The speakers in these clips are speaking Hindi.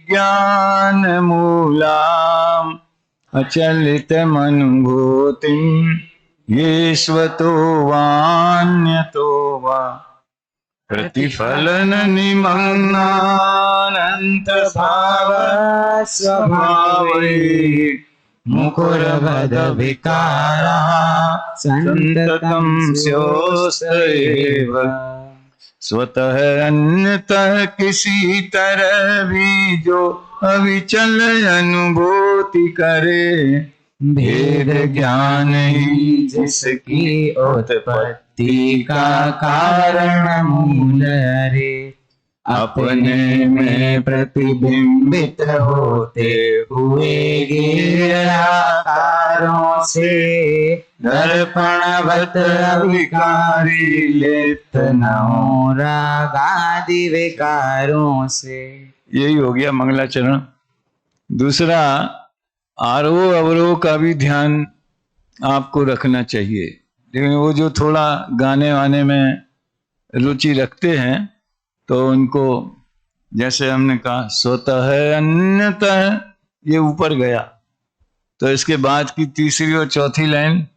विज्ञान मूलाम् अचलितमनुभूतिम् ये स्वतो वान्यतो वा प्रतिफलन निमग्नानंत भाव स्वभावे मुकुरभद विकारा संततम स्योस्तैव स्वतः अन्यतः किसी तरह भी जो अविचल अनुभूति करे भेद ज्ञान ही जिसकी उत्पत्ति का कारण मूल रे अपने में प्रतिबिंबित होते हुए गिराकारों से दर्पणवत अविकारी लिप्त न हो रागादि विकारों से। यही हो गया मंगलाचरण। दूसरा, आरोह अवरोह का भी ध्यान आपको रखना चाहिए, लेकिन वो जो थोड़ा गाने वाने में रुचि रखते हैं तो उनको, जैसे हमने कहा स्वतः अन्यतः, ये ऊपर गया तो इसके बाद की तीसरी और चौथी लाइन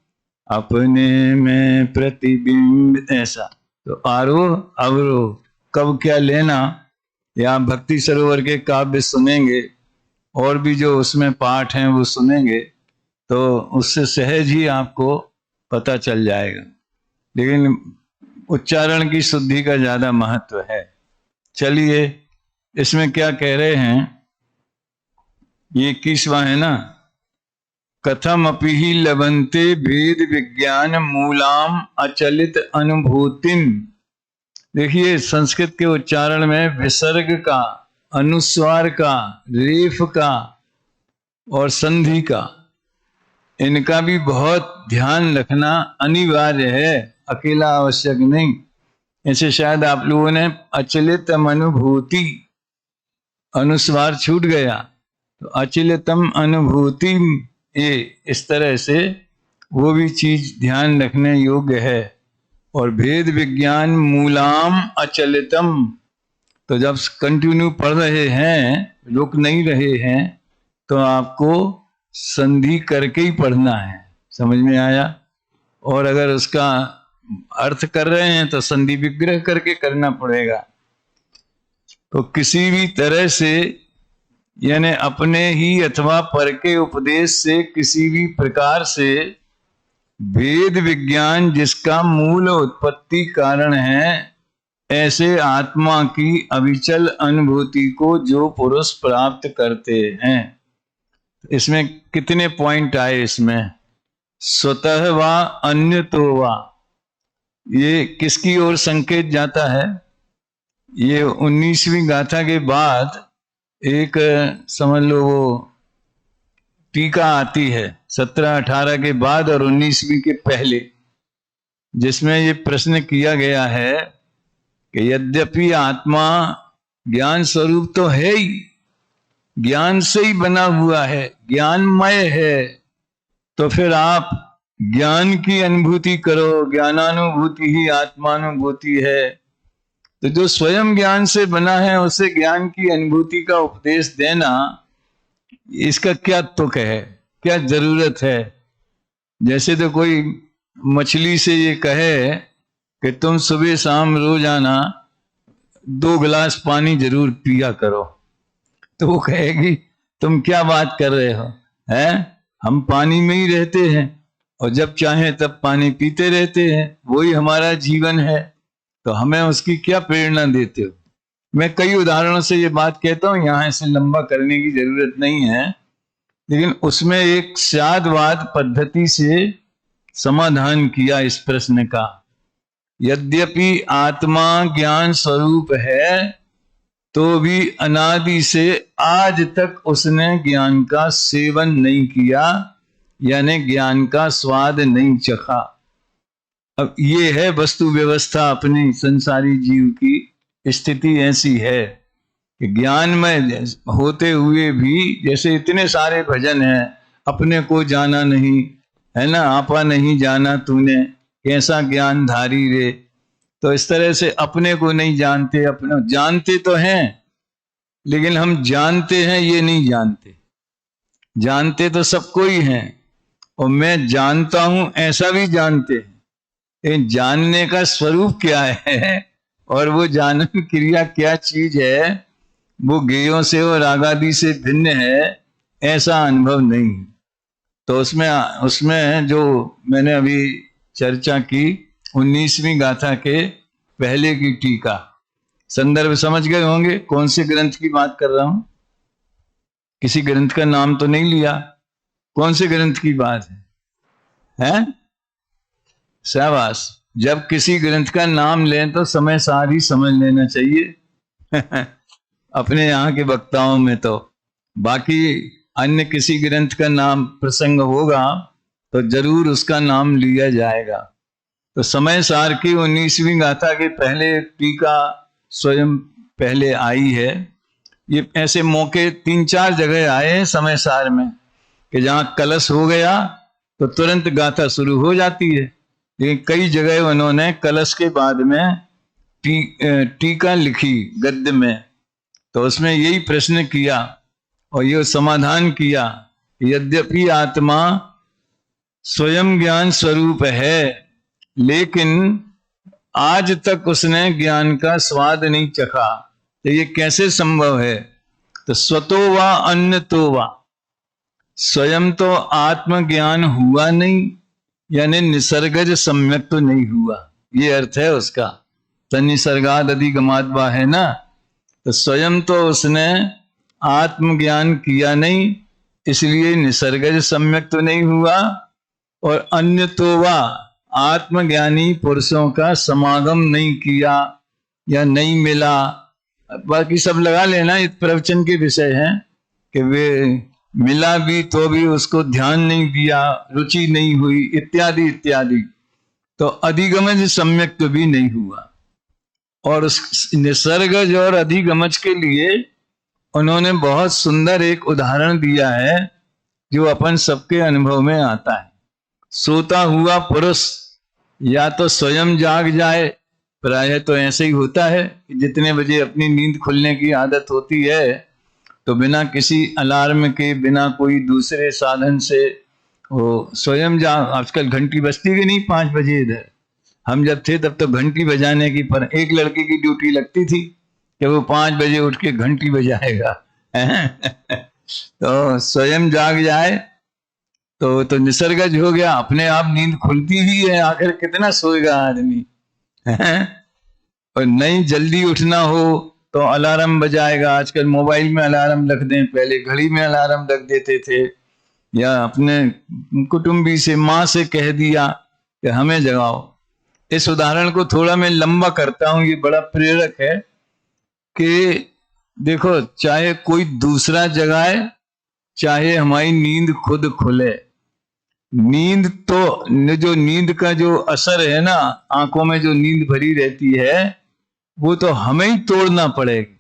अपने में प्रतिबिंब, ऐसा। तो आरोह अवरोह कब क्या लेना, या भक्ति सरोवर के काव्य सुनेंगे और भी जो उसमें पाठ हैं वो सुनेंगे तो उससे सहज ही आपको पता चल जाएगा। लेकिन उच्चारण की शुद्धि का ज्यादा महत्व है। चलिए, इसमें क्या कह रहे हैं, ये 21वां है ना, कथम अपि ही लभन्ते भेद विज्ञान मूलाम अचलित अनुभूतिम। देखिए, संस्कृत के उच्चारण में विसर्ग का, अनुस्वार का, रेफ का और संधि का, इनका भी बहुत ध्यान रखना अनिवार्य है, अकेला आवश्यक नहीं। ऐसे शायद आप लोगों ने अचलितम अनुभूति, अनुस्वार छूट गया तो अचलितम अनुभूति, ये इस तरह से वो भी चीज ध्यान रखने योग्य है। और भेद विज्ञान मूलाम अचलितम, तो जब कंटिन्यू पढ़ रहे हैं, रुक नहीं रहे हैं, तो आपको संधि करके ही पढ़ना है। समझ में आया? और अगर उसका अर्थ कर रहे हैं तो संधि विग्रह करके करना पड़ेगा। तो किसी भी तरह से, यानी अपने ही अथवा पर के उपदेश से किसी भी प्रकार से भेद विज्ञान जिसका मूल उत्पत्ति कारण है, ऐसे आत्मा की अविचल अनुभूति को जो पुरुष प्राप्त करते हैं। इसमें कितने पॉइंट आए? इसमें स्वतः वा अन्यतो वा, ये किसकी ओर संकेत जाता है? ये 19वीं गाथा के बाद एक, समझ लो, वो टीका आती है 17-18 के बाद और 19वीं के पहले, जिसमें ये प्रश्न किया गया है कि यद्यपि आत्मा ज्ञान स्वरूप तो है ही, ज्ञान से ही बना हुआ है, ज्ञानमय है, तो फिर आप ज्ञान की अनुभूति करो, ज्ञानानुभूति ही आत्मानुभूति है। तो जो स्वयं ज्ञान से बना है उसे ज्ञान की अनुभूति का उपदेश देना, इसका क्या तुक है, क्या जरूरत है? जैसे तो कोई मछली से ये कहे कि तुम सुबह शाम रोजाना 2 गिलास पानी जरूर पिया करो, तो वो कहेगी तुम क्या बात कर रहे हो, हैं? हम पानी में ही रहते हैं और जब चाहे तब पानी पीते रहते हैं, वही हमारा जीवन है, तो हमें उसकी क्या प्रेरणा देते हो? मैं कई उदाहरणों से ये बात कहता हूं, यहां इसे लंबा करने की जरूरत नहीं है, लेकिन उसमें एक साधवाद पद्धति से समाधान किया इस प्रश्न का। यद्यपि आत्मा ज्ञान स्वरूप है तो भी अनादि से आज तक उसने ज्ञान का सेवन नहीं किया, यानी ज्ञान का स्वाद नहीं चखा। अब ये है वस्तु व्यवस्था, अपनी संसारी जीव की स्थिति ऐसी है कि ज्ञान में होते हुए भी, जैसे इतने सारे भजन हैं, अपने को जाना नहीं, है ना, आपा नहीं जाना तूने, कैसा ज्ञान धारी रे। तो इस तरह से अपने को नहीं जानते, अपने जानते तो हैं लेकिन हम जानते हैं ये नहीं जानते। जानते तो सबको ही हैं, और मैं जानता हूं ऐसा भी जानते हैं, लेकिन जानने का स्वरूप क्या है और वो जानन क्रिया क्या चीज है, वो गेयों से और रागादि से भिन्न है, ऐसा अनुभव नहीं। तो उसमें उसमें जो मैंने अभी चर्चा की 19वीं गाथा के पहले की टीका, संदर्भ समझ गए होंगे कौन से ग्रंथ की बात कर रहा हूं। किसी ग्रंथ का नाम तो नहीं लिया, कौन से ग्रंथ की बात है? शाबाश। जब किसी ग्रंथ का नाम लें तो समय सार ही समझ लेना चाहिए अपने यहाँ के वक्ताओं में तो। बाकी अन्य किसी ग्रंथ का नाम प्रसंग होगा तो जरूर उसका नाम लिया जाएगा। तो समय सार की 19वीं गाथा के पहले टीका स्वयं पहले आई है। ये ऐसे मौके 3-4 जगह आए हैं समय सार में कि जहां कलश हो गया तो तुरंत गाथा शुरू हो जाती है, लेकिन कई जगह उन्होंने कलश के बाद में टीका लिखी गद्य में। तो उसमें यही प्रश्न किया और ये समाधान किया, यद्यपि आत्मा स्वयं ज्ञान स्वरूप है, लेकिन आज तक उसने ज्ञान का स्वाद नहीं चखा। तो ये कैसे संभव है? तो स्वतो वा अन्य तो वा, स्वयं तो आत्मज्ञान हुआ नहीं, यानी निसर्गज सम्यक तो नहीं हुआ, ये अर्थ है उसका। तनिसर्गाद अधिगमाद्वा है ना, तो स्वयं तो उसने आत्मज्ञान किया नहीं, इसलिए निसर्गज सम्यक तो नहीं हुआ। और अन्य तो वा, आत्मज्ञानी पुरुषों का समागम नहीं किया या नहीं मिला। बाकी सब लगा लेना, इस प्रवचन के विषय हैं कि वे मिला भी तो भी उसको ध्यान नहीं दिया, रुचि नहीं हुई, इत्यादि इत्यादि। तो अधिगमज सम्यक तो भी नहीं हुआ। और उस निसर्गज और अधिगमज के लिए उन्होंने बहुत सुंदर एक उदाहरण दिया है जो अपन सबके अनुभव में आता है। सोता हुआ पुरुष या तो स्वयं जाग जाए, प्रायः तो ऐसे ही होता है कि जितने बजे अपनी नींद खुलने की आदत होती है तो बिना किसी अलार्म के, बिना कोई दूसरे साधन से वो स्वयं जाग। आजकल घंटी बजती कि नहीं 5 बजे, इधर हम जब थे तब तो घंटी बजाने की, पर एक लड़के की ड्यूटी लगती थी कि वो 5 बजे उठ के घंटी बजाएगा तो स्वयं जाग जाए तो निसर्गज हो गया, अपने आप नींद खुलती ही है। आखिर कितना सोएगा आदमी और नहीं जल्दी उठना हो तो अलार्म बजाएगा। आजकल मोबाइल में अलार्म रख दें, पहले घड़ी में अलार्म रख देते थे, या अपने कुटुंबी से, माँ से कह दिया कि हमें जगाओ। इस उदाहरण को थोड़ा मैं लंबा करता हूं, ये बड़ा प्रेरक है कि देखो, चाहे कोई दूसरा जगाए, चाहे हमारी नींद खुद खुले, नींद तो जो नींद का जो असर है ना, आंखों में जो नींद भरी रहती है, वो तो हमें ही तोड़ना पड़ेगा।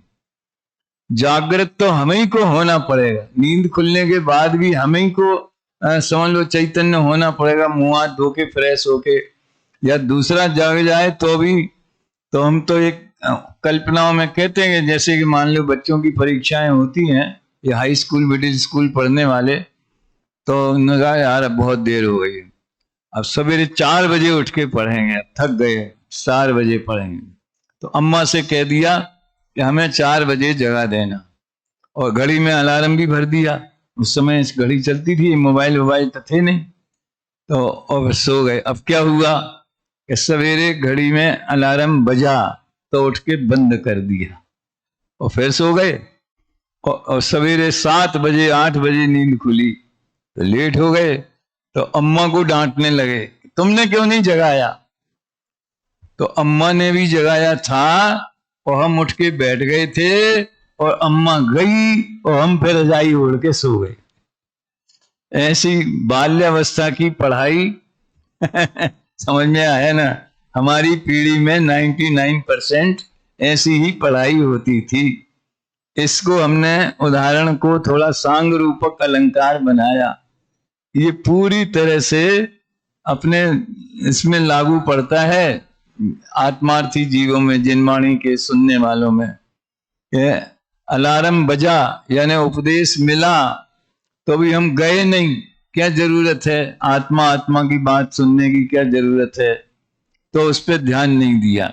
जागृत तो हमें ही को होना पड़ेगा, नींद खुलने के बाद भी हमें ही को समझ लो चैतन्य होना पड़ेगा, मुंह हाथ धो के फ्रेश होके। या दूसरा जाग जाए तो भी, तो हम तो एक कल्पनाओं में कहते हैं, जैसे कि मान लो बच्चों की परीक्षाएं होती हैं, ये हाई स्कूल मिडिल स्कूल पढ़ने वाले, तो उन्होंने कहा यार अब बहुत देर हो गई, अब सवेरे 4 बजे उठ के पढ़ेंगे, थक गए, 4 बजे पढ़ेंगे। तो अम्मा से कह दिया कि हमें 4 बजे जगा देना, और घड़ी में अलार्म भी भर दिया। उस समय घड़ी चलती थी, मोबाइल वोबाइल तो थे नहीं, तो और सो गए। अब क्या हुआ कि सवेरे घड़ी में अलार्म बजा तो उठ के बंद कर दिया और फिर सो गए, और सवेरे 7 बजे 8 बजे नींद खुली तो लेट हो गए। तो अम्मा को डांटने लगे, तुमने क्यों नहीं जगाया? तो अम्मा ने भी जगाया था और हम उठ के बैठ गए थे, और अम्मा गई और हम फिर रजाई ओढ़ के सो गए। ऐसी बाल्यावस्था की पढ़ाई समझ में आया ना? हमारी पीढ़ी में 99% ऐसी ही पढ़ाई होती थी। इसको हमने उदाहरण को थोड़ा सांग रूपक अलंकार बनाया। ये पूरी तरह से अपने इसमें लागू पड़ता है आत्मार्थी जीवों में, जिनवाणी के सुनने वालों में। अलार्म बजा यानी उपदेश मिला तो भी हम गए नहीं, क्या जरूरत है, आत्मा आत्मा की बात सुनने की क्या जरूरत है, तो उस पर ध्यान नहीं दिया।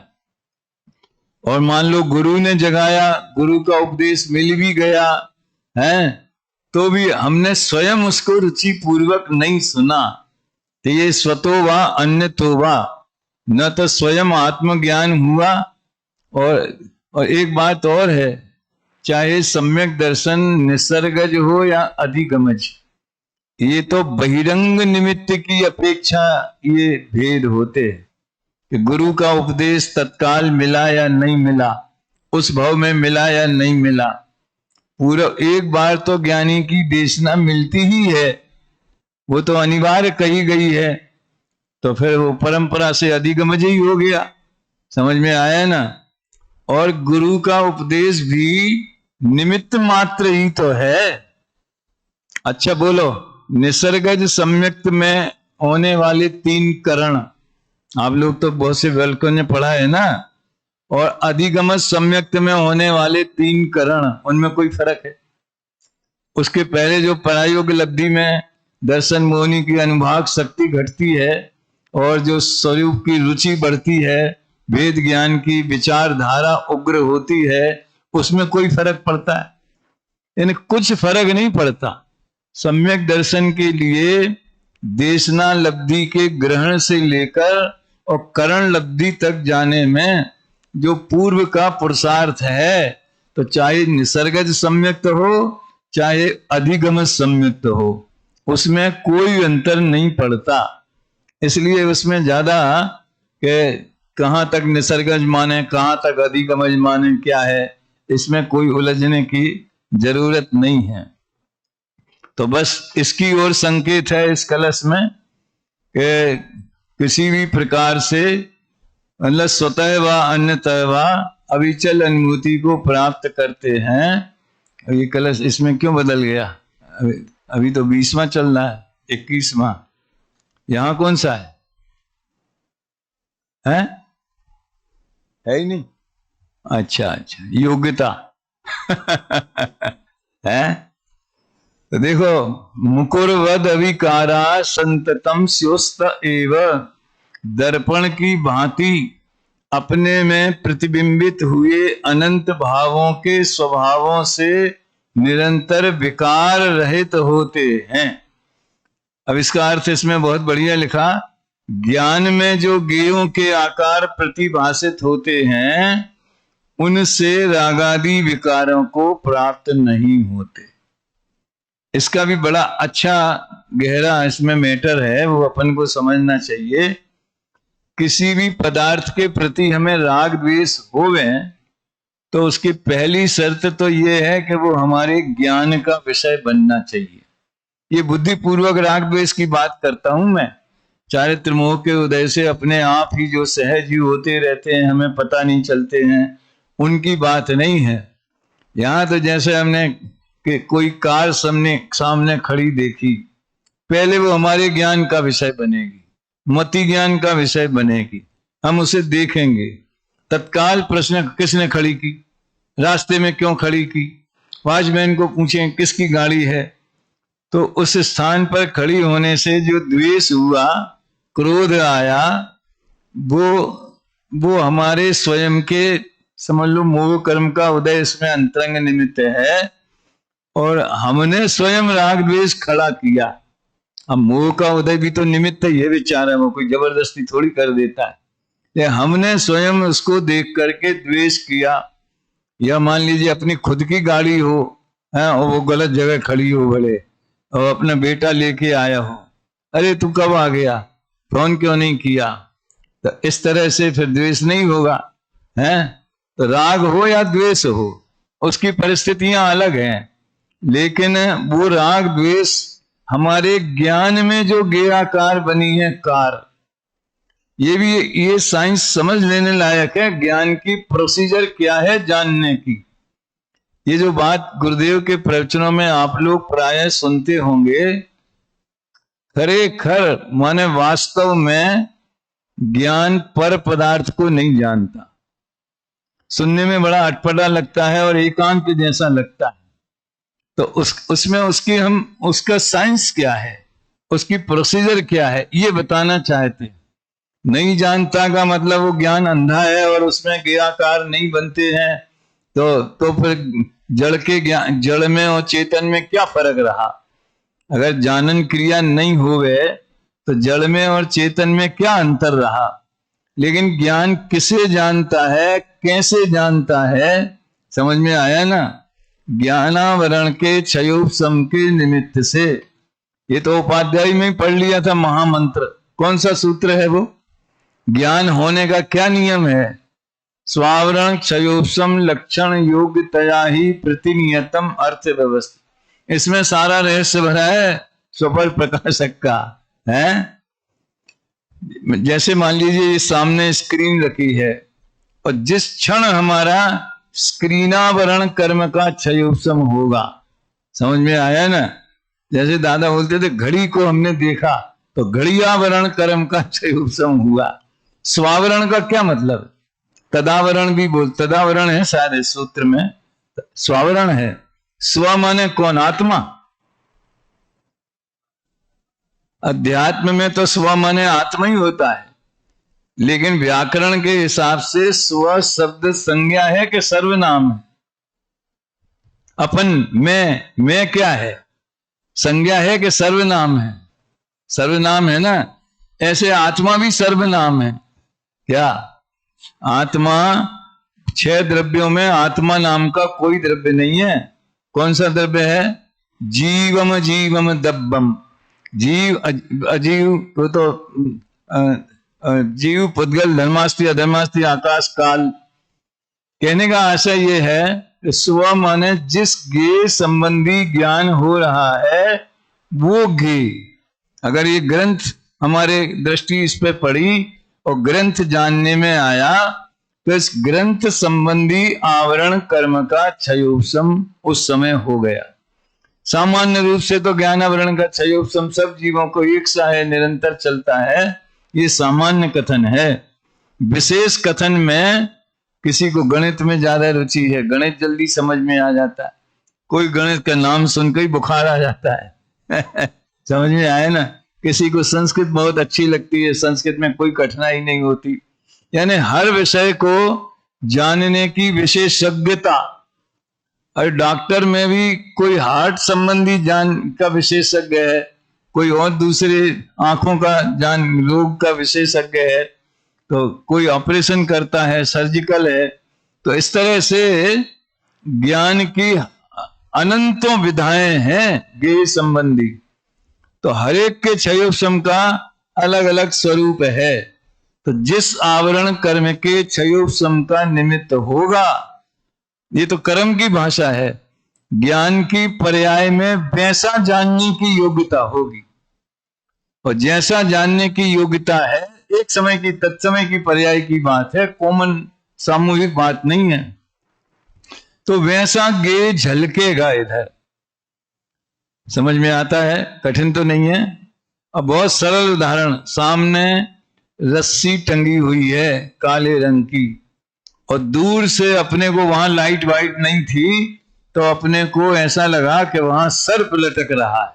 और मान लो गुरु ने जगाया, गुरु का उपदेश मिल भी गया है, तो भी हमने स्वयं उसको रुचि पूर्वक नहीं सुना। तो ये स्वतो वा अन्यतो वा, न तो स्वयं आत्मज्ञान हुआ। और एक बात और है, चाहे सम्यक दर्शन निसर्गज हो या अधिगमज, ये तो बहिरंग निमित्त की अपेक्षा ये भेद होते हैं कि गुरु का उपदेश तत्काल मिला या नहीं मिला, उस भाव में मिला या नहीं मिला। पूरा एक बार तो ज्ञानी की देशना मिलती ही है, वो तो अनिवार्य कही गई है, तो फिर वो परंपरा से अधिगमज ही हो गया। समझ में आया ना। और गुरु का उपदेश भी निमित्त मात्र ही तो है। अच्छा बोलो, निसर्गज सम्यक्त में होने वाले 3 करण, आप लोग तो बहुत से बालकों ने पढ़ा है ना, और अधिगमज सम्यक्त में होने वाले 3 करण, उनमें कोई फर्क है? उसके पहले जो परायोग लब्धि में दर्शन मोहिनी की अनुभाग शक्ति घटती है और जो स्वरूप की रुचि बढ़ती है, वेद ज्ञान की विचारधारा उग्र होती है, उसमें कोई फर्क पड़ता है? यानी कुछ फर्क नहीं पड़ता। सम्यक दर्शन के लिए देशना लब्धि के ग्रहण से लेकर और करण लब्धि तक जाने में जो पूर्व का पुरुषार्थ है, तो चाहे निसर्गज सम्यक्त हो चाहे अधिगमज सम्यक्त हो, उसमें कोई अंतर नहीं पड़ता। इसलिए उसमें ज्यादा के कहाँ तक निसर्गज माने कहाँ तक अधिगमज माने क्या है, इसमें कोई उलझने की जरूरत नहीं है। तो बस इसकी ओर संकेत है इस कलश में कि किसी भी प्रकार से मतलब स्वतः व अन्यतः व अविचल अनुभूति को प्राप्त करते हैं। ये कलश इसमें क्यों बदल गया? अभी तो 20वां चल रहा है, 21वां। यहां कौन सा है? है ही नहीं। अच्छा अच्छा, योग्यता है। तो देखो, मुकुरवद अविकारा संततम स्योस्त एव, दर्पण की भांति अपने में प्रतिबिंबित हुए अनंत भावों के स्वभावों से निरंतर विकार रहित होते हैं। अब इसका अर्थ इसमें बहुत बढ़िया लिखा, ज्ञान में जो गेयों के आकार प्रतिभाषित होते हैं उनसे रागादि विकारों को प्राप्त नहीं होते। इसका भी बड़ा अच्छा गहरा इसमें मैटर है, वो अपन को समझना चाहिए। किसी भी पदार्थ के प्रति हमें राग द्वेष होवे तो उसकी पहली शर्त तो ये है कि वो हमारे ज्ञान का विषय बनना चाहिए। ये बुद्धिपूर्वक राग द्वेष की बात करता हूं मैं। चारित्र मोह के उदय से अपने आप ही जो सहज ही होते रहते हैं, हमें पता नहीं चलते हैं, उनकी बात नहीं है। यहां तो जैसे हमने कि कोई कार सामने खड़ी देखी, पहले वो हमारे ज्ञान का विषय बनेगी, मति ज्ञान का विषय बनेगी, हम उसे देखेंगे। तत्काल प्रश्न, किसने खड़ी की, रास्ते में क्यों खड़ी की, वॉचमैन को पूछें किसकी गाड़ी है। तो उस स्थान पर खड़ी होने से जो द्वेष हुआ, क्रोध आया, वो हमारे स्वयं के समझ लो मोह कर्म का उदय इसमें अंतरंग निमित्त है, और हमने स्वयं राग द्वेष खड़ा किया। अब मोह का उदय भी तो निमित्त ही है, विचार है, वो कोई जबरदस्ती थोड़ी कर देता है। ये हमने स्वयं उसको देख करके द्वेष किया। या मान लीजिए अपनी खुद की गाड़ी हो, और वो गलत जगह खड़ी हो भले, और अपना बेटा लेके आया हो, अरे तू कब आ गया, फोन क्यों नहीं किया, तो इस तरह से फिर द्वेष नहीं होगा। तो राग हो या द्वेष हो, उसकी परिस्थितियां अलग हैं, लेकिन वो राग द्वेष हमारे ज्ञान में जो गेयाकार बनी है कार, ये साइंस समझ लेने लायक है। ज्ञान की प्रोसीजर क्या है जानने की। ये जो बात गुरुदेव के प्रवचनों में आप लोग प्रायः सुनते होंगे, खरेखर माने वास्तव में ज्ञान पर पदार्थ को नहीं जानता, सुनने में बड़ा अटपटा लगता है और एकांत जैसा लगता है। तो उसमें उसका साइंस क्या है, उसकी प्रोसीजर क्या है, ये बताना चाहते। नहीं जानता का मतलब वो ज्ञान अंधा है और उसमें क्रियाकार नहीं बनते हैं। तो फिर जड़ में और चेतन में क्या फर्क रहा? अगर जानन क्रिया नहीं होवे तो जड़ में और चेतन में क्या अंतर रहा? लेकिन ज्ञान किसे जानता है, कैसे जानता है, समझ में आया ना? ज्ञानावरण के क्षयोपशम के निमित्त से। ये तो उपाध्याय में ही पढ़ लिया था महामंत्र। कौन सा सूत्र है वो? ज्ञान होने का क्या नियम है? स्वावरण क्षयोपशम लक्षण योग्यतया ही प्रतिनियतम अर्थ व्यवस्थित। इसमें सारा रहस्य भरा है स्वपर प्रकाशक का है। जैसे मान लीजिए ये सामने स्क्रीन रखी है और जिस क्षण हमारा स्क्रीनावरण कर्म का क्षयोपशम होगा, समझ में आया ना? जैसे दादा बोलते थे घड़ी को हमने देखा तो घड़ियावरण कर्म का क्षयोपशम हुआ। स्वावरण का क्या मतलब? तदावरण भी तदावरण है सारे सूत्र में, स्वावरण है। स्व माने कौन? आत्मा। अध्यात्म में तो स्व माने आत्मा ही होता है, लेकिन व्याकरण के हिसाब से स्व शब्द संज्ञा है कि सर्वनाम है? अपन मैं क्या है? संज्ञा है कि सर्वनाम है? सर्वनाम है ना। ऐसे आत्मा भी सर्वनाम है। क्या आत्मा? 6 द्रव्यों में आत्मा नाम का कोई द्रव्य नहीं है। कौन सा द्रव्य है? जीवम जीवम दब्बम। जीव अजीव वो तो जीव पुद्गल धर्मास्ति अधर्मास्ति आकाश काल। कहने का आशय ये है कि स्व माने जिस ज्ञेय संबंधी ज्ञान हो रहा है वो ज्ञेय। अगर ये ग्रंथ हमारे दृष्टि इस पे पड़ी और ग्रंथ जानने में आया तो इस ग्रंथ संबंधी आवरण कर्म का क्षयोपशम उस समय हो गया। सामान्य रूप से तो ज्ञानावरण का क्षयोपशम सब जीवों को एक सा है, निरंतर चलता है। ये सामान्य कथन है। विशेष कथन में किसी को गणित में ज्यादा रुचि है, गणित जल्दी समझ में आ जाता है। कोई गणित का नाम सुनकर ही बुखार आ जाता है समझ में आया ना? किसी को संस्कृत बहुत अच्छी लगती है, संस्कृत में कोई कठिनाई नहीं होती। यानी हर विषय को जानने की विशेषज्ञता। और डॉक्टर में भी कोई हार्ट संबंधी जान का विशेषज्ञ है, कोई और दूसरे आंखों का जान रोग का विशेषज्ञ है, तो कोई ऑपरेशन करता है, सर्जिकल है। तो इस तरह से ज्ञान की अनंतों विधाएं हैं ज्ञेय संबंधी। तो हर एक के क्षयोपशम का अलग अलग स्वरूप है। तो जिस आवरण कर्म के क्षयोपशम का निमित्त होगा, ये तो कर्म की भाषा है, ज्ञान की पर्याय में वैसा जानने की योग्यता होगी। और जैसा जानने की योग्यता है, एक समय की तत्समय की पर्याय की बात है, कॉमन सामूहिक बात नहीं है। तो वैसा ज्ञेय झलकेगा इधर। समझ में आता है? कठिन तो नहीं है। अब बहुत सरल उदाहरण, सामने रस्सी टंगी हुई है काले रंग की और दूर से अपने को वहां लाइट वाइट नहीं थी तो अपने को ऐसा लगा कि वहां सर्प लटक रहा है।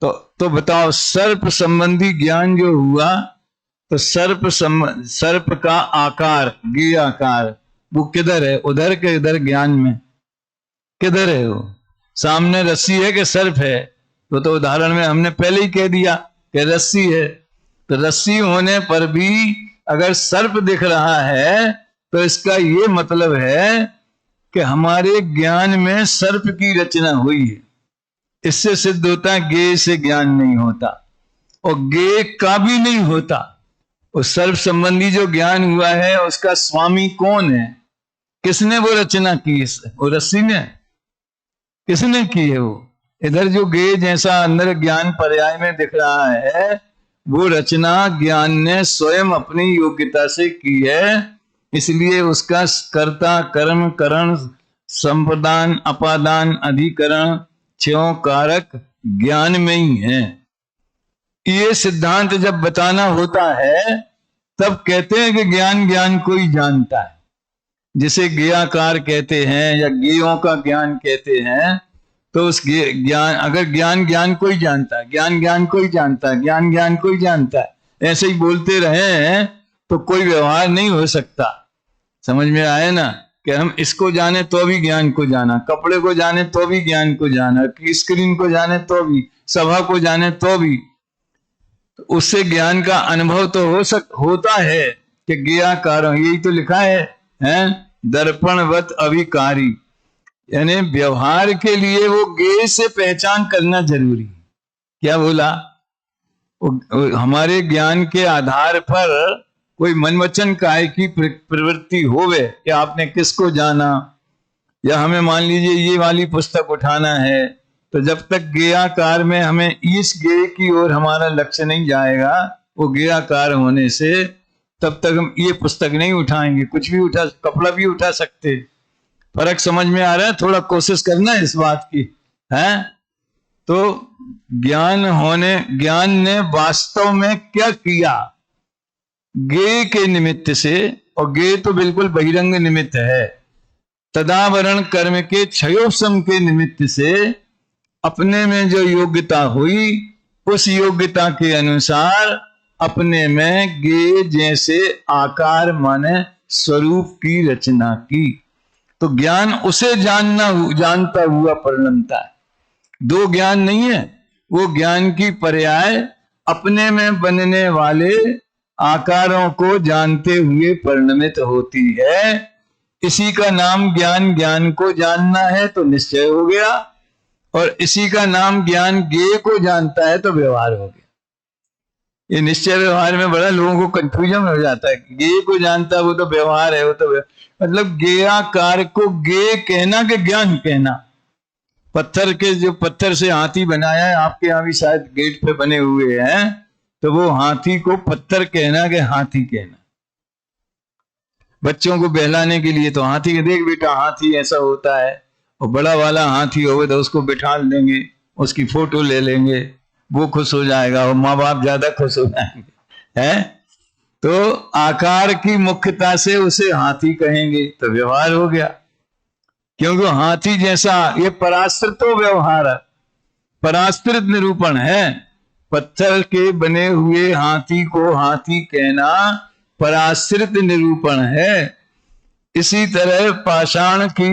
तो बताओ, सर्प संबंधी ज्ञान जो हुआ तो सर्प का आकार, ज्ञेय आकार, वो किधर है? उधर के इधर ज्ञान में किधर है? वो सामने रस्सी है कि सर्प है? तो उदाहरण में हमने पहले ही कह दिया कि रस्सी है। तो रस्सी होने पर भी अगर सर्प दिख रहा है तो इसका ये मतलब है कि हमारे ज्ञान में सर्प की रचना हुई है। इससे सिद्ध होता है ज्ञेय से ज्ञान नहीं होता और ज्ञेय का भी नहीं होता। उस सर्प संबंधी जो ज्ञान हुआ है उसका स्वामी कौन है? किसने वो रचना की? वो रस्सी ने? किसने की है वो? इधर जो ज्ञेय जैसा अंदर ज्ञान पर्याय में दिख रहा है वो रचना ज्ञान ने स्वयं अपनी योग्यता से की है। इसलिए उसका कर्ता कर्म करण संप्रदान अपादान अधिकरण छयों कारक ज्ञान में ही है। ये सिद्धांत जब बताना होता है तब कहते हैं कि ज्ञान ज्ञान को ही जानता है। जिसे ज्ञाकार कहते हैं या ज्ञेयों का ज्ञान कहते हैं, तो उस ज्ञान, अगर ज्ञान ज्ञान को ही जानता है, ज्ञान ज्ञान को ही जानता है, ज्ञान ज्ञान को ही जानता है, ऐसे ही बोलते रहे हैं तो कोई व्यवहार नहीं हो सकता। समझ में आया ना, कि हम इसको जाने तो भी ज्ञान को जाना, कपड़े को जाने तो भी ज्ञान को जाना, स्क्रीन को जाने तो भी, सभा को जाने तो भी, तो उससे ज्ञान का अनुभव तो होता है कि ज्ञाकार, यही तो लिखा है दर्पणवत अभिकारी, यानी व्यवहार के लिए वो ज्ञेय से पहचान करना जरूरी। क्या बोला? हमारे ज्ञान के आधार पर कोई मन वचन काय की प्रवृत्ति होवे कि आपने किसको जाना, या हमें मान लीजिए ये वाली पुस्तक उठाना है, तो जब तक ज्ञेयाकार में हमें इस ज्ञेय की ओर हमारा लक्ष्य नहीं जाएगा, वो ज्ञेयाकार होने से, तब तक हम ये पुस्तक नहीं उठाएंगे। कुछ भी उठा, कपड़ा भी उठा सकते। फर्क समझ में आ रहा है? थोड़ा कोशिश करना इस बात की है। तो ज्ञान ने वास्तव में क्या किया? ज्ञेय के निमित्त से, और ज्ञेय तो बिल्कुल बहिरंग निमित्त है, तदावरण कर्म के क्षयोपशम के निमित्त से अपने में जो योग्यता हुई, उस योग्यता के अनुसार अपने में ज्ञेय जैसे आकार माने स्वरूप की रचना की। तो ज्ञान उसे जानता हुआ परिणमता है। दो ज्ञान नहीं है, वो ज्ञान की पर्याय अपने में बनने वाले आकारों को जानते हुए परिणमित होती है। इसी का नाम ज्ञान, ज्ञान को जानना है तो निश्चय हो गया, और इसी का नाम ज्ञान ज्ञेय को जानता है तो व्यवहार हो गया। ये निश्चय व्यवहार में बड़ा लोगों को कंफ्यूजन हो जाता है। ज्ञेय को जानता है वो तो व्यवहार है, वो तो मतलब ज्ञेयाकार को ज्ञेय कहना कि ज्ञान कहना। पत्थर के, जो पत्थर से हाथी बनाया है, आपके यहाँ भी शायद गेट पे बने हुए हैं, तो वो हाथी को पत्थर कहना कि हाथी कहना। बच्चों को बहलाने के लिए तो हाथी के, देख बेटा हाथी ऐसा होता है, और बड़ा वाला हाथी हो तो उसको बिठा देंगे, उसकी फोटो ले लेंगे, वो खुश हो जाएगा और माँ बाप ज्यादा खुश हो जाएंगे, है? तो आकार की मुख्यता से उसे हाथी कहेंगे तो व्यवहार हो गया, क्योंकि हाथी जैसा, ये पराश्रित व्यवहार है, पराश्रित निरूपण है। पत्थर के बने हुए हाथी को हाथी कहना पराश्रित निरूपण है। इसी तरह पाषाण की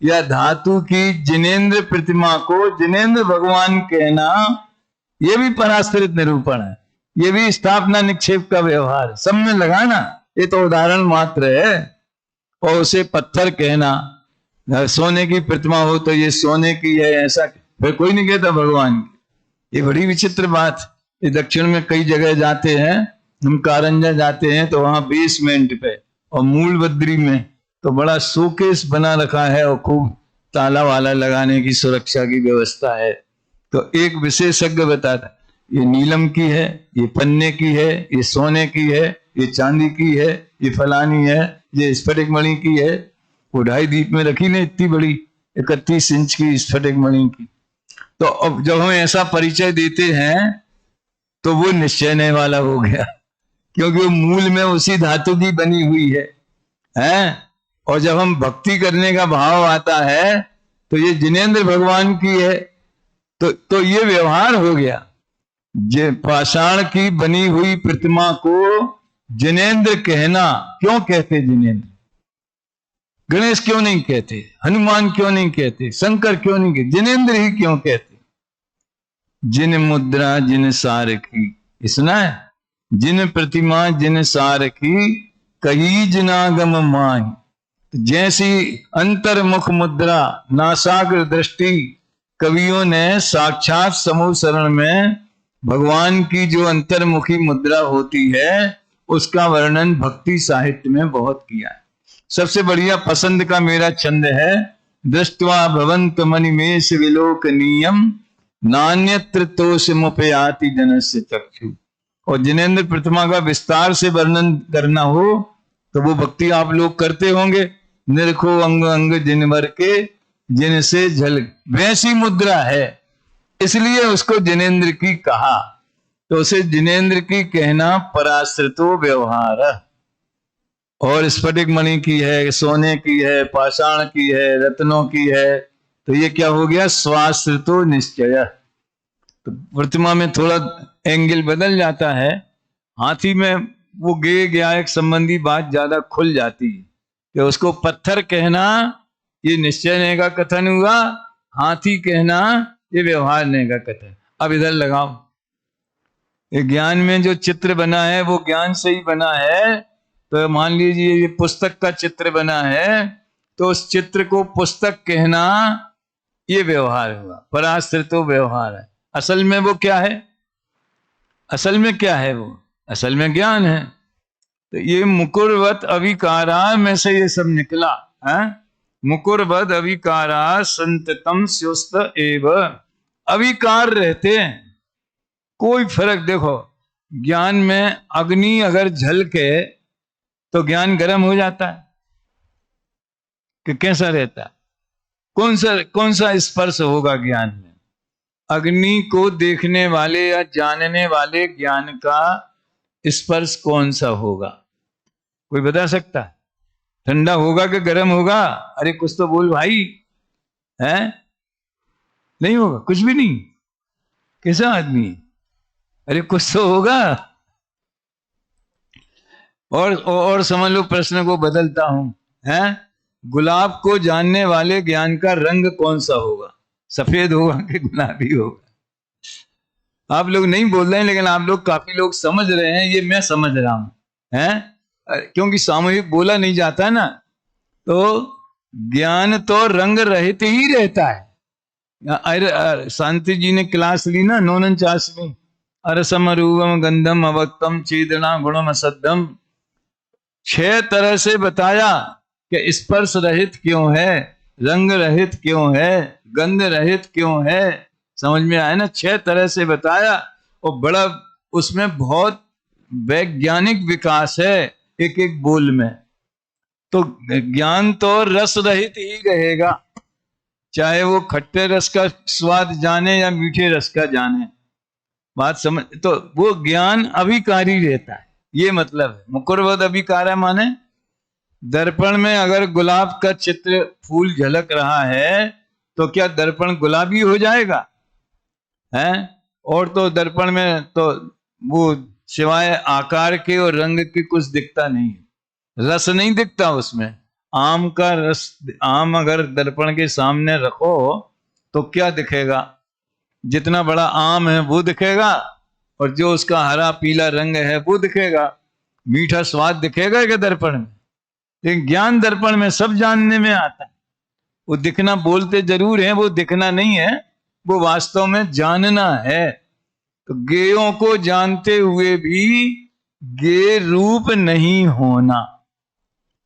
या धातु की जिनेंद्र प्रतिमा को जिनेंद्र भगवान कहना, यह भी पराश्रित निरूपण है। ये भी स्थापना निक्षेप का व्यवहार, सब में लगाना, ये तो उदाहरण मात्र है। और उसे पत्थर कहना, सोने की प्रतिमा हो तो ये सोने की है, ऐसा फिर कोई नहीं कहता भगवान की। ये बड़ी विचित्र बात। ये दक्षिण में कई जगह जाते हैं, हम कारंजा जाते हैं तो वहां बेसमेंट पे और मूल बद्री में तो बड़ा शोकेस बना रखा है, और खूब ताला वाला लगाने की सुरक्षा की व्यवस्था है। तो एक विशेषज्ञ बताता, ये नीलम की है, ये पन्ने की है, ये सोने की है, ये चांदी की है, ये फलानी है, ये स्फटिक मणि की है। वो 2.5 दीप में रखी ने, इतनी बड़ी 31 इंच की स्फटिक मणि की। तो अब जब हम ऐसा परिचय देते हैं तो वो निश्चय वाला हो गया, क्योंकि वो मूल में उसी धातु की बनी हुई है? और जब हम भक्ति करने का भाव आता है तो ये जिनेंद्र भगवान की है, तो ये व्यवहार हो गया। पाषाण की बनी हुई प्रतिमा को जिनेंद्र कहना, क्यों कहते जिनेंद्र? गणेश क्यों नहीं कहते? हनुमान क्यों नहीं कहते? शंकर क्यों नहीं कहते? जिनेंद्र ही क्यों कहते? जिन मुद्रा जिन सार की, सुना है? जिन प्रतिमा जिन सार की, कही जिनागम माही। जैसी अंतर्मुख मुद्रा, नासाग्र दृष्टि, कवियों ने साक्षात समूह शरण में भगवान की जो अंतर्मुखी मुद्रा होती है उसका वर्णन भक्ति साहित्य में बहुत किया है। सबसे बढ़िया पसंद का मेरा छंद है, दृष्ट्वा भवंत मणिमेष विलोकनीयम, नान्यत्र तोष मुपयाति जनस्य चक्षु। और जिनेंद्र प्रतिमा का विस्तार से वर्णन करना हो तो वो भक्ति आप लोग करते होंगे, निरखो अंग अंग जिनवर के, जिनसे झल, वैसी मुद्रा है, इसलिए उसको जिनेंद्र की कहा। तो उसे जिनेंद्र की कहना पराश्रितो व्यवहार। और स्फटिक मणि की है, सोने की है, पाषाण की है, रत्नों की है, तो ये क्या हो गया? स्वाश्रितो निश्चय। तो प्रतिमा में थोड़ा एंगल बदल जाता है। हाथी में वो गे गया एक संबंधी बात ज्यादा खुल जाती है कि उसको पत्थर कहना ये निश्चय नहीं का कथन हुआ, हाथी कहना ये व्यवहार नहीं का कथन। अब इधर लगाओ, ये ज्ञान में जो चित्र बना है वो ज्ञान से ही बना है। तो मान लीजिए ये पुस्तक का चित्र बना है, तो उस चित्र को पुस्तक कहना ये व्यवहार हुआ, पराश्रितो व्यवहार है। असल में वो क्या है? असल में क्या है वो? असल में ज्ञान है। तो ये मुकुरवत अविकारा में से ये सब निकला है। मुकुरवत अविकारा संततम स्युस्त एव, अविकार रहते हैं, कोई फर्क। देखो ज्ञान में अग्नि अगर झलके तो ज्ञान गर्म हो जाता है कि कैसा रहता है? कौन सा स्पर्श होगा ज्ञान में? अग्नि को देखने वाले या जानने वाले ज्ञान का स्पर्श कौन सा होगा? कोई बता सकता है? ठंडा होगा कि गर्म होगा? अरे कुछ तो बोल भाई, है? नहीं होगा, कुछ भी नहीं। कैसा आदमी? अरे कुछ तो होगा। और समझ लो, प्रश्न को बदलता हूं, है? गुलाब को जानने वाले ज्ञान का रंग कौन सा होगा? सफेद होगा कि गुलाबी होगा? आप लोग नहीं बोल रहे हैं, लेकिन आप लोग काफी लोग समझ रहे हैं, ये मैं समझ रहा हूं, है? क्योंकि सामूहिक बोला नहीं जाता ना, तो ज्ञान तो रंग रहित ही रहता है। शांति जी ने क्लास ली ना 49वीं, अरसम रूपम गंधम अवक्तम चेदना गुणम असद्धम। 6 तरह से बताया कि स्पर्श रहित क्यों है, रंग रहित क्यों है, गंध रहित क्यों है। समझ में आया ना? 6 तरह से बताया, और बड़ा उसमें बहुत वैज्ञानिक विकास है एक एक बोल में। तो ज्ञान तो रस रहित ही रहेगा, चाहे वो खट्टे रस का स्वाद जाने या मीठे रस का जाने। बात समझ? तो वो ज्ञान अभिकारी रहता है, ये मतलब है। मुकुरवद अभिकारा माने दर्पण में अगर गुलाब का चित्र फूल झलक रहा है तो क्या दर्पण गुलाबी हो जाएगा? है? और तो दर्पण में तो वो सिवाय आकार के और रंग के कुछ दिखता नहीं, रस नहीं दिखता उसमें। आम का रस, आम अगर दर्पण के सामने रखो तो क्या दिखेगा? जितना बड़ा आम है वो दिखेगा, और जो उसका हरा पीला रंग है वो दिखेगा। मीठा स्वाद दिखेगा क्या दर्पण में? लेकिन ज्ञान दर्पण में सब जानने में आता है। वो दिखना बोलते जरूर है, वो दिखना नहीं है, वो वास्तव में जानना है। तो गेयों को जानते हुए भी गे रूप नहीं होना,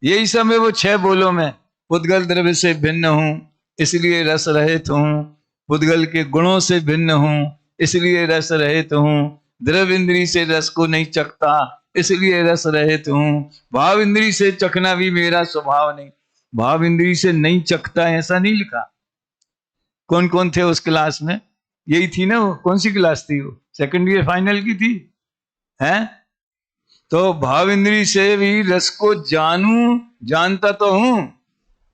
यही सब है वो 6 बोलों में। पुद्गल द्रव्य से भिन्न हूं इसलिए रस रहित हूं, पुद्गल के गुणों से भिन्न हूं इसलिए रस रहित हूं, द्रव्य इंद्री से रस को नहीं चखता इसलिए रस रहित हूं, भाव इंद्री से चखना भी मेरा स्वभाव नहीं, भाव इंद्री से नहीं चखता, ऐसा नहीं लिखा। कौन कौन थे उस क्लास में? यही थी ना वो? कौन सी क्लास थी वो? सेकंड ईयर फाइनल की थी, है? तो भाव इंद्री से भी रस को जानता तो हूं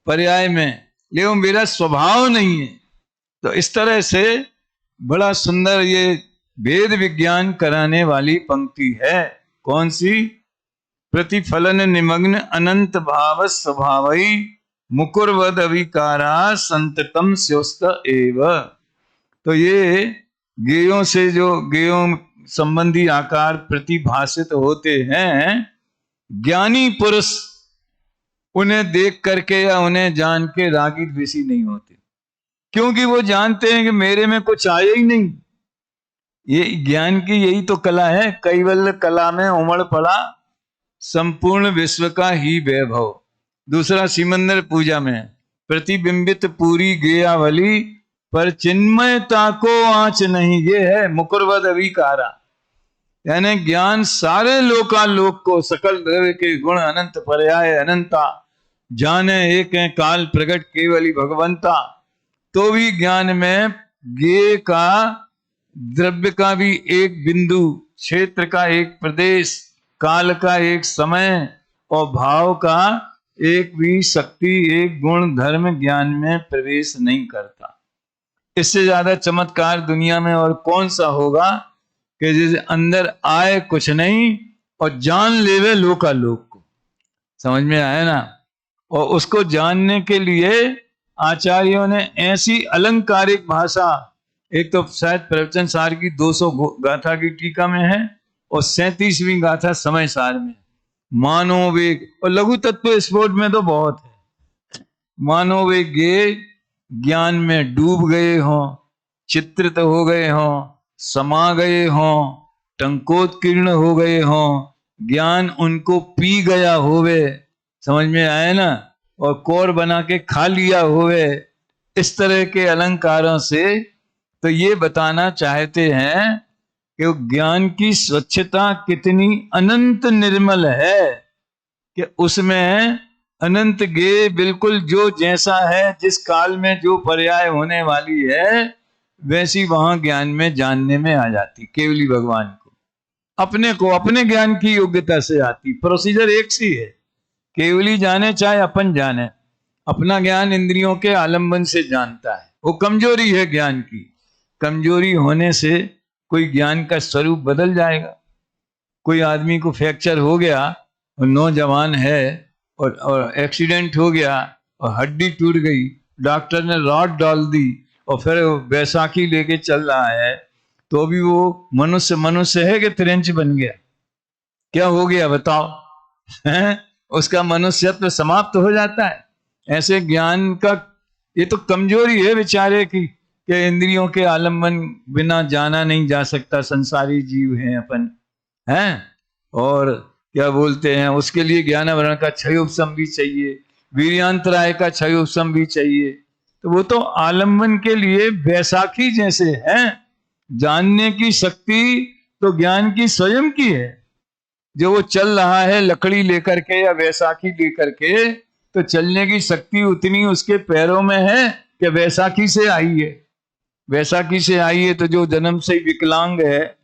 पर्याय में, लेकिन मेरा स्वभाव नहीं है। तो इस तरह से बड़ा सुंदर ये वेद विज्ञान कराने वाली पंक्ति है। कौन सी? प्रतिफलन निमग्न अनंत भाव स्वभावई मुकुरवद अविकारा संततम स्योस्त एव। तो ये गेयों से, जो गेयों संबंधी आकार प्रतिभाषित होते हैं, ज्ञानी पुरुष उन्हें देख करके या उन्हें जान के रागी द्वेषी नहीं होते, क्योंकि वो जानते हैं कि मेरे में कुछ आया ही नहीं। ये ज्ञान की यही तो कला है। कैवल्य कला में उमड़ पड़ा संपूर्ण विश्व का ही वैभव। दूसरा सिमंदर पूजा में प्रतिबिंबित पूरी गेयावली पर चिन्मयता को आंच नहीं, ये है मुकुरवद अविकारा। यानी ज्ञान सारे लोकालोक को, सकल द्रव्य के गुण अनंत पर्याय अनंता जाने एक है काल प्रकट केवली भगवंता। तो भी ज्ञान में गे का, द्रव्य का भी एक बिंदु, क्षेत्र का एक प्रदेश, काल का एक समय, और भाव का एक भी शक्ति, एक गुण, धर्म ज्ञान में प्रवेश नहीं करता। इससे ज्यादा चमत्कार दुनिया में और कौन सा होगा कि जिस अंदर आए कुछ नहीं और जान लेवे लोकालोक को। समझ में आया ना? और उसको जानने के लिए आचार्यों ने ऐसी अलंकारिक भाषा, एक तो शायद प्रवचन सार की 200 गाथा की टीका में है और 37वीं गाथा समय सार में। मानो वेग और लघु तत्व स्फोट में तो बहुत है। मानो वे गे ज्ञान में डूब गए हों, चित्रित हो गए हों, समा गए हों, टंकोत्कीर्ण हो गए हों, ज्ञान उनको पी गया होवे। समझ में आया ना? और कोर बना के खा लिया होवे। इस तरह के अलंकारों से तो ये बताना चाहते हैं कि ज्ञान की स्वच्छता कितनी अनंत निर्मल है कि उसमें अनंत गे बिल्कुल जो जैसा है, जिस काल में जो पर्याय होने वाली है, वैसी वहां ज्ञान में जानने में आ जाती। केवली भगवान को, अपने को, अपने ज्ञान की योग्यता से आती। प्रोसीजर एक सी है, केवली जाने चाहे अपन जाने। अपना ज्ञान इंद्रियों के आलंबन से जानता है, वो कमजोरी है ज्ञान की। कमजोरी होने से कोई ज्ञान का स्वरूप बदल जाएगा। कोई आदमी को फ्रैक्चर हो गया और नौजवान है और एक्सीडेंट हो गया और हड्डी टूट गई, डॉक्टर ने रॉड डाल दी और फिर बैसाखी लेके चल रहा है, तो भी वो मनुष्य है कि त्रिंच बन गया? क्या हो गया बताओ? है? उसका मनुष्यत्व समाप्त हो जाता है। ऐसे ज्ञान का ये तो कमजोरी है बेचारे की कि इंद्रियों के आलम्बन बिना जाना नहीं जा सकता। संसारी जीव हैं अपन, हैं? और क्या बोलते हैं, उसके लिए ज्ञानावरण का क्षयोपशम भी चाहिए, वीर्यांतराय का क्षयोपशम भी चाहिए। तो वो तो आलम्बन के लिए बैसाखी जैसे है। जानने की शक्ति तो ज्ञान की स्वयं की है। जो वो चल रहा है लकड़ी लेकर के या बैसाखी लेकर के, तो चलने की शक्ति उतनी उसके पैरों में है कि बैसाखी से आई है। बैसाखी से आई है तो जो जन्म से ही विकलांग है,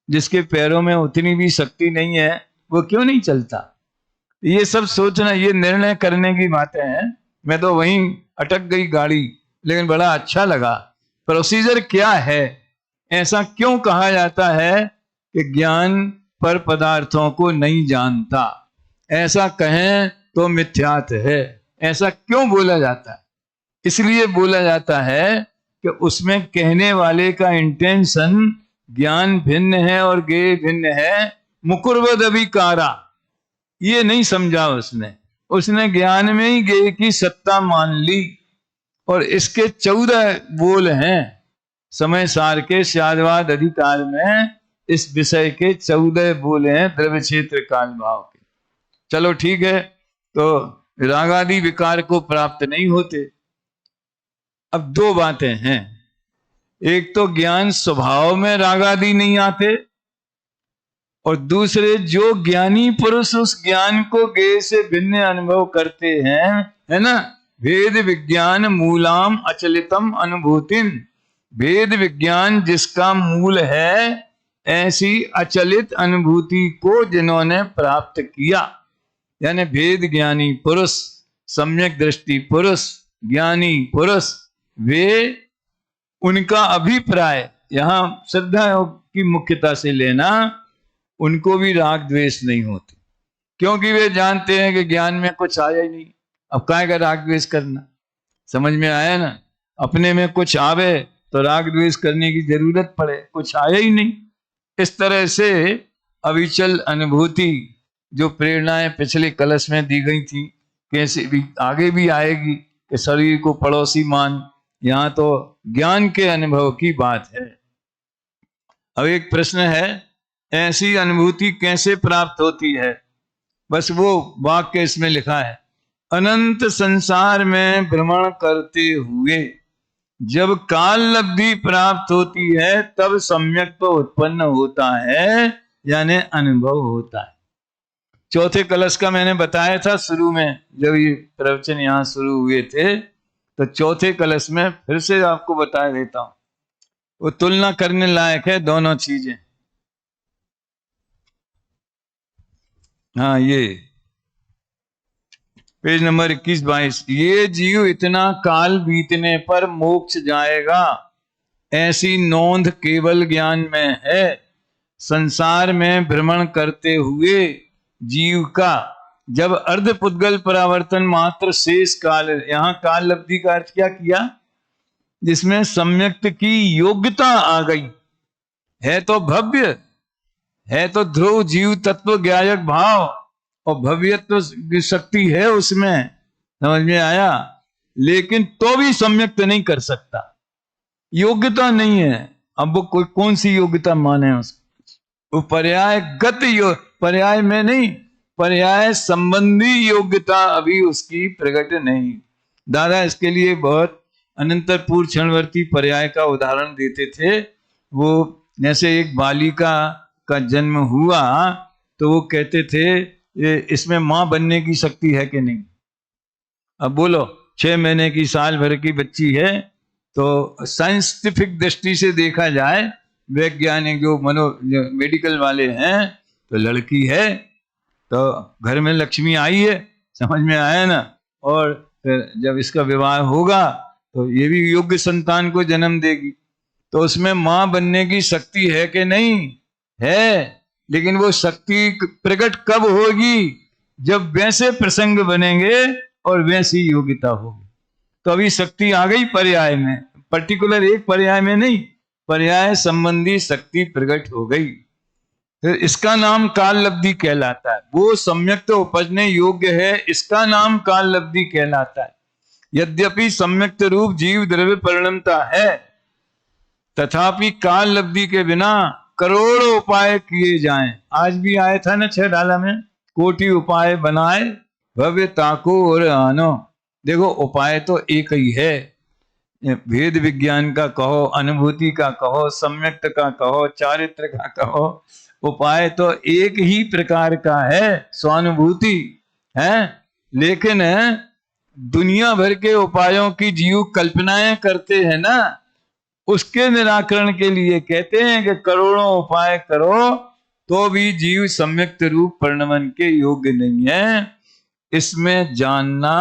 जिसके पैरों में उतनी भी शक्ति नहीं है, वो क्यों नहीं चलता? ये सब सोचना, ये निर्णय करने की बातें हैं। मैं तो वहीं अटक गई गाड़ी, लेकिन बड़ा अच्छा लगा। प्रोसीजर क्या है? ऐसा क्यों कहा जाता है कि ज्ञान पर पदार्थों को नहीं जानता? ऐसा कहें तो मिथ्यात है। ऐसा क्यों बोला जाता है? इसलिए बोला जाता है कि उसमें कहने वाले का इंटेंशन ज्ञान भिन्न है और गे भिन्न है। मुकुरवद अभिकारा, ये नहीं समझा उसने ज्ञान में ही गे की सत्ता मान ली। और इसके 14 बोल हैं समय सार के शादवाद अधिकार में। इस विषय के 14 बोल हैं द्रव्य क्षेत्र काल भाव के। चलो ठीक है, तो रागादि विकार को प्राप्त नहीं होते। अब 2 बातें हैं। एक तो ज्ञान स्वभाव में रागादि नहीं आते, और दूसरे जो ज्ञानी पुरुष उस ज्ञान को गे से भिन्न अनुभव करते हैं, है ना? भेद विज्ञान मूलाम अचलितम अनुभूतिम। भेद विज्ञान जिसका मूल है, ऐसी अचलित अनुभूति को जिन्होंने प्राप्त किया, यानी भेद ज्ञानी पुरुष, सम्यक दृष्टि पुरुष, ज्ञानी पुरुष, वे, उनका अभिप्राय यहां श्रद्धा की मुख्यता से लेना, उनको भी राग द्वेष नहीं होती, क्योंकि वे जानते हैं कि ज्ञान में कुछ आया ही नहीं। अब काहे का राग द्वेष करना? समझ में आया ना? अपने में कुछ आवे तो राग द्वेष करने की जरूरत पड़े, कुछ आया ही नहीं। इस तरह से अविचल अनुभूति, जो प्रेरणाएं पिछले कलश में दी गई थी, कैसे भी आगे भी आएगी कि शरीर को पड़ोसी मान, यहां तो ज्ञान के अनुभव की बात है। अब एक प्रश्न है, ऐसी अनुभूति कैसे प्राप्त होती है? बस वो वाक्य इसमें लिखा है, अनंत संसार में भ्रमण करते हुए जब काल लब्धि प्राप्त होती है, तब सम्यक तो उत्पन्न होता है, यानी अनुभव होता है। चौथे कलश का मैंने बताया था शुरू में, जब ये प्रवचन यहां शुरू हुए थे, तो चौथे कलश में फिर से आपको बता देता हूं। वो तुलना करने लायक है दोनों चीजें। हाँ, ये पेज नंबर 21-22। ये जीव इतना काल बीतने पर मोक्ष जाएगा, ऐसी नोंद केवल ज्ञान में है। संसार में भ्रमण करते हुए जीव का जब अर्ध पुद्गल परावर्तन मात्र शेष काल, यहां काल लब्धि का अर्थ क्या किया? जिसमें सम्यक्त की योग्यता आ गई है, तो भव्य है, तो ध्रुव जीव तत्व ज्ञायक भाव और भव्यत्व की शक्ति है उसमें, समझ में आया? लेकिन तो भी सम्यक्त नहीं कर सकता, योग्यता नहीं है। अब वो कोई कौन सी योग्यता माने उसको? वो पर्यायगत पर्याय में नहीं, पर्याय संबंधी योग्यता अभी उसकी प्रकट नहीं। दादा इसके लिए बहुत अनंतर पूर्व क्षणवर्ती पर्याय का उदाहरण देते थे। वो जैसे एक बालिका का जन्म हुआ तो वो कहते थे इसमें मां बनने की शक्ति है कि नहीं? अब बोलो 6 महीने की, साल भर की बच्ची है, तो साइंटिफिक दृष्टि से देखा जाए, वैज्ञानिक जो मेडिकल वाले हैं, तो लड़की है, तो घर में लक्ष्मी आई है, समझ में आया ना? और फिर जब इसका विवाह होगा तो ये भी योग्य संतान को जन्म देगी, तो उसमें मां बनने की शक्ति है कि नहीं? है। लेकिन वो शक्ति प्रकट कब होगी? जब वैसे प्रसंग बनेंगे और वैसी योग्यता होगी। तो अभी शक्ति आ गई पर्याय में, पर्टिकुलर एक पर्याय में नहीं, पर्याय संबंधी शक्ति प्रकट हो गई। फिर इसका नाम काल लब्धि कहलाता है। वो सम्यक्त उपजने योग्य है, इसका नाम काल लब्धि कहलाता है। यद्यपि सम्यक्त रूप जीव द्रव्य परिणमता है, तथापि काल लब्धि के बिना करोड़ों उपाय किए जाएं। आज भी आया था ना 6 डाला में, कोटि उपाय बनाए भव्यता को और आनो। देखो उपाय तो एक ही है, भेद विज्ञान का कहो, अनुभूति का कहो, सम्यक्त का कहो, चारित्र का कहो, उपाय तो एक ही प्रकार का है, स्वानुभूति है। लेकिन दुनिया भर के उपायों की जीव कल्पनाएं करते हैं ना, उसके निराकरण के लिए कहते हैं कि करोड़ों उपाय करो तो भी जीव सम्यक्त रूप परिणमन के योग्य नहीं है। इसमें जानना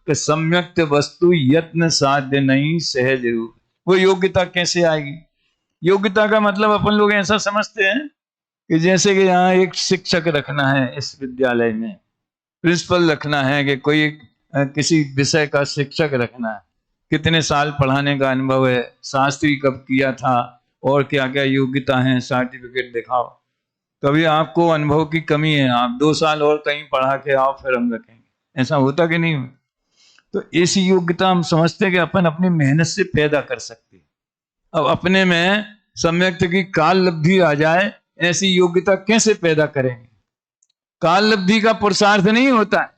कि सम्यक्त वस्तु यत्न साध्य नहीं, सहज रूप। वो योग्यता कैसे आएगी? योग्यता का मतलब अपन लोग ऐसा समझते हैं कि जैसे कि यहाँ एक शिक्षक रखना है इस विद्यालय में, प्रिंसिपल रखना है, कि कोई किसी विषय का शिक्षक रखना है, कितने साल पढ़ाने का अनुभव है, शास्त्री कब किया था, और क्या क्या योग्यता है, सर्टिफिकेट दिखाओ। कभी आपको अनुभव की कमी है, आप 2 साल और कहीं पढ़ा के आओ, फिर हम रखेंगे। ऐसा होता कि नहीं होता? तो ऐसी योग्यता हम समझते हैं कि अपन अपनी मेहनत से पैदा कर सकते हैं। अब अपने में सम्यक्त की काल लब्धि आ जाए, ऐसी योग्यता कैसे पैदा करेंगे? काल लब्धि का पुरुषार्थ नहीं होता है,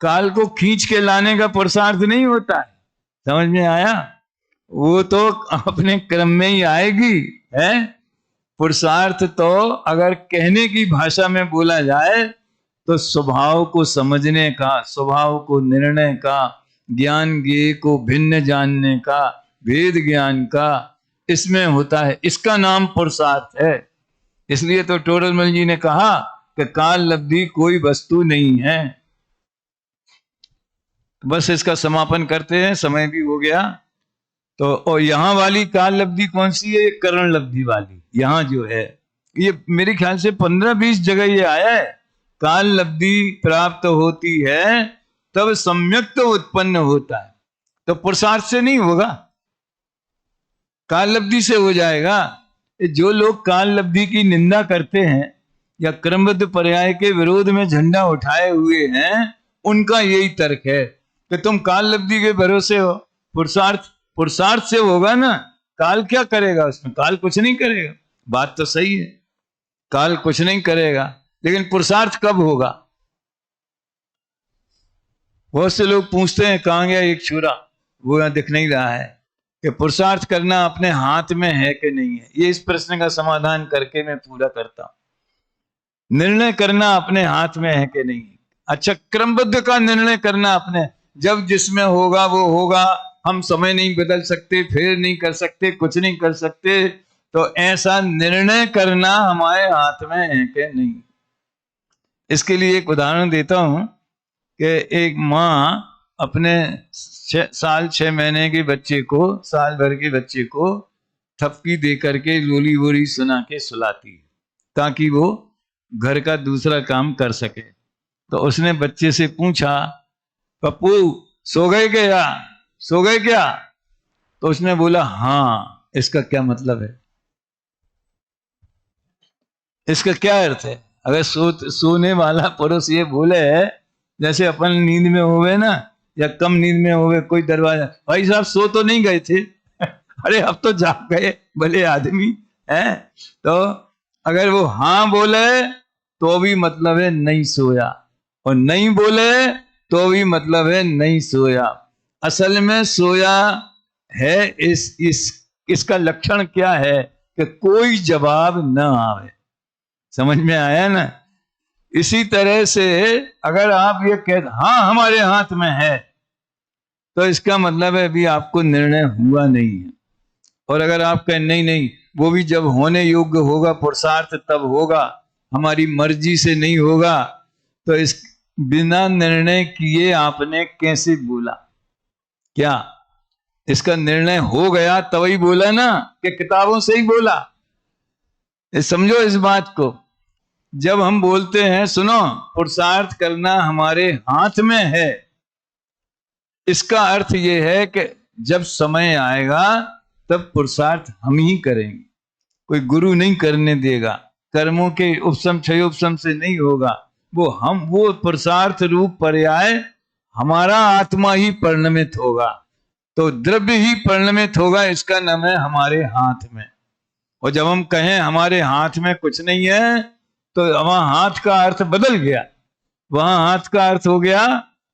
काल को खींच के लाने का पुरुषार्थ नहीं होता है, समझ में आया? वो तो अपने क्रम में ही आएगी है। पुरुषार्थ तो अगर कहने की भाषा में बोला जाए तो स्वभाव को समझने का, स्वभाव को निर्णय का, ज्ञान ज्ञेय को भिन्न जानने का, भेद ज्ञान का, इसमें होता है। इसका नाम पुरुषार्थ है। इसलिए तो टोडरमल जी ने कहा कि काल लब्धि कोई वस्तु नहीं है। बस इसका समापन करते हैं, समय भी हो गया। तो और यहाँ वाली काल लब्धि कौन सी है? करण लब्धि वाली। यहाँ जो है ये मेरे ख्याल से 15-20 जगह ये आया है। काल लब्धि प्राप्त होती है तब सम्यक्त उत्पन्न होता है, तो पुरुषार्थ से नहीं होगा, काल लब्धि से हो जाएगा। जो लोग काल लब्धि की निंदा करते हैं या क्रमबद्ध पर्याय के विरोध में झंडा उठाए हुए हैं, उनका यही तर्क है कि तुम काल लब्धि के भरोसे हो, पुरुषार्थ से होगा ना। काल क्या करेगा उसमें? काल कुछ नहीं करेगा। बात तो सही है, काल कुछ नहीं करेगा, लेकिन पुरुषार्थ कब होगा? बहुत से लोग पूछते हैं कहां गया एक छुरा, वो यहां दिख नहीं रहा है, कि पुरुषार्थ करना अपने हाथ में है कि नहीं है। ये इस प्रश्न का समाधान करके मैं पूरा करता हूं। निर्णय करना अपने हाथ में है कि नहीं है। अच्छा, क्रमबद्ध का निर्णय करना अपने, जब जिसमें होगा वो होगा, हम समय नहीं बदल सकते, फेर नहीं कर सकते, कुछ नहीं कर सकते, तो ऐसा निर्णय करना हमारे हाथ में है कि नहीं। इसके लिए एक उदाहरण देता हूं। कि एक माँ अपने 6 महीने के बच्चे को, साल भर के बच्चे को थपकी दे करके लोली वोली सुना के सुलाती है ताकि वो घर का दूसरा काम कर सके। तो उसने बच्चे से पूछा, पप्पू सो गए क्या, सो गए क्या? तो उसने बोला हाँ। इसका क्या मतलब है? इसका क्या अर्थ है? अगर सोने वाला पुरुष ये बोले, जैसे अपन नींद में होवे ना, या कम नींद में होवे, कोई दरवाजा, भाई साहब सो तो नहीं गए थे? अरे अब तो जाग गए भले आदमी है। तो अगर वो हाँ बोले तो भी मतलब है नहीं सोया, और नहीं बोले तो भी मतलब है नहीं सोया। असल में सोया है। इसका लक्षण क्या है कि कोई जवाब न आवे। समझ में आया ना? इसी तरह से अगर आप ये कहते हाँ हमारे हाथ में है, तो इसका मतलब है अभी आपको निर्णय हुआ नहीं है। और अगर आप कहें नहीं नहीं, वो भी जब होने योग्य होगा पुरुषार्थ तब होगा, हमारी मर्जी से नहीं होगा, तो इस बिना निर्णय किए आपने कैसे बोला? क्या इसका निर्णय हो गया तभी बोला ना, कि किताबों से ही बोला? समझो इस बात को। जब हम बोलते हैं सुनो पुरुषार्थ करना हमारे हाथ में है, इसका अर्थ यह है कि जब समय आएगा तब पुरुषार्थ हम ही करेंगे, कोई गुरु नहीं करने देगा। कर्मों के उपशम क्षयोपशम से नहीं होगा, वो पुरुषार्थ रूप पर्याय हमारा आत्मा ही परिणमित होगा। तो द्रव्य ही परिणमित होगा, इसका नाम है हमारे हाथ में। और जब हम कहें हमारे हाथ में कुछ नहीं है, तो वहां हाथ का अर्थ बदल गया। वहां हाथ का अर्थ हो गया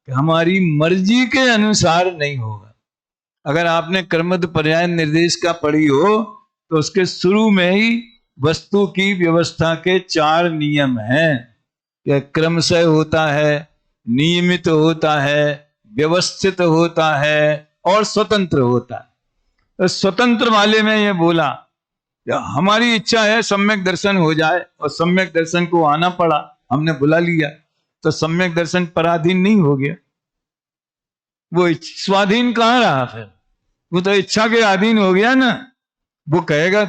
कि हमारी मर्जी के अनुसार नहीं होगा। अगर आपने कर्मद पर्याय निर्देश का पढ़ी हो तो उसके शुरू में ही वस्तु की व्यवस्था के 4 नियम हैं कि क्रमशः होता है, नियमित होता है, व्यवस्थित होता है और स्वतंत्र होता है। तो स्वतंत्र वाले में ये बोला हमारी इच्छा है सम्यक दर्शन हो जाए, और सम्यक दर्शन को आना पड़ा, हमने बुला लिया, तो सम्यक दर्शन पराधीन नहीं हो गया। वो स्वाधीन कहाँ रहा फिर? वो तो इच्छा के अधीन हो गया ना। वो कहेगा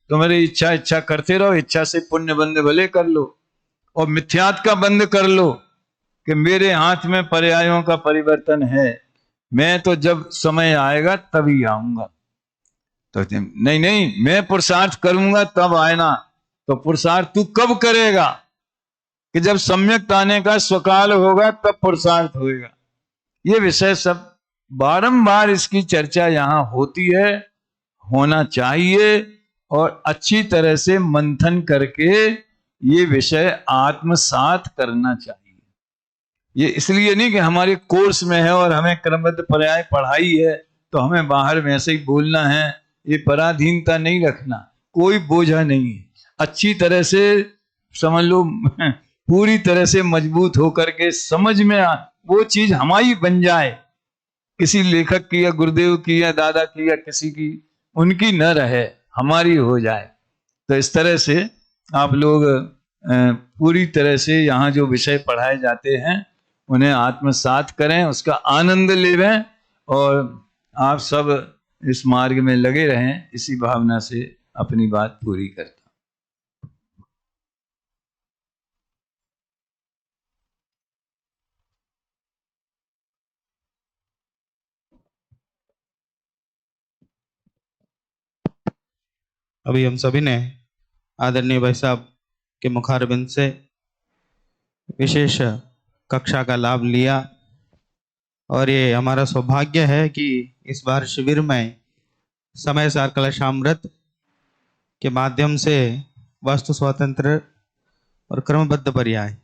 तुम्हारी इच्छा करते रहो, इच्छा से पुण्य बंद भले कर लो और मिथ्यात का बंद कर लो कि मेरे हाथ में पर्यायों का परिवर्तन है, मैं तो जब समय आएगा तभी आऊंगा। तो नहीं नहीं, मैं पुरुषार्थ करूंगा तब आए ना। तो पुरुषार्थ तू कब करेगा? कि जब सम्यक आने का स्वकाल होगा तब पुरुषार्थ होगा। ये विषय सब बारंबार इसकी चर्चा यहां होती है, होना चाहिए, और अच्छी तरह से मंथन करके ये विषय आत्मसात करना चाहिए। ये इसलिए नहीं कि हमारे कोर्स में है और हमें क्रमबद्ध पर्याय पढ़ाई है तो हमें बाहर में ऐसे ही बोलना है। ये पराधीनता नहीं रखना, कोई बोझा नहीं है। अच्छी तरह से समझ लो, पूरी तरह से मजबूत होकर के समझ में वो चीज हमारी बन जाए, किसी लेखक की या गुरुदेव की या दादा की या किसी की, उनकी न रहे, हमारी हो जाए। तो इस तरह से आप लोग पूरी तरह से यहाँ जो विषय पढ़ाए जाते हैं उन्हें आत्मसात करें, उसका आनंद लेवें, और आप सब इस मार्ग में लगे रहें। इसी भावना से अपनी बात पूरी करता। अभी हम सभी ने आदरणीय भाई साहब के मुखारबिंद से विशेष कक्षा का लाभ लिया, और ये हमारा सौभाग्य है कि इस बार शिविर में समय सार कलशामृत के माध्यम से वास्तु स्वतंत्र और क्रमबद्ध पर्याय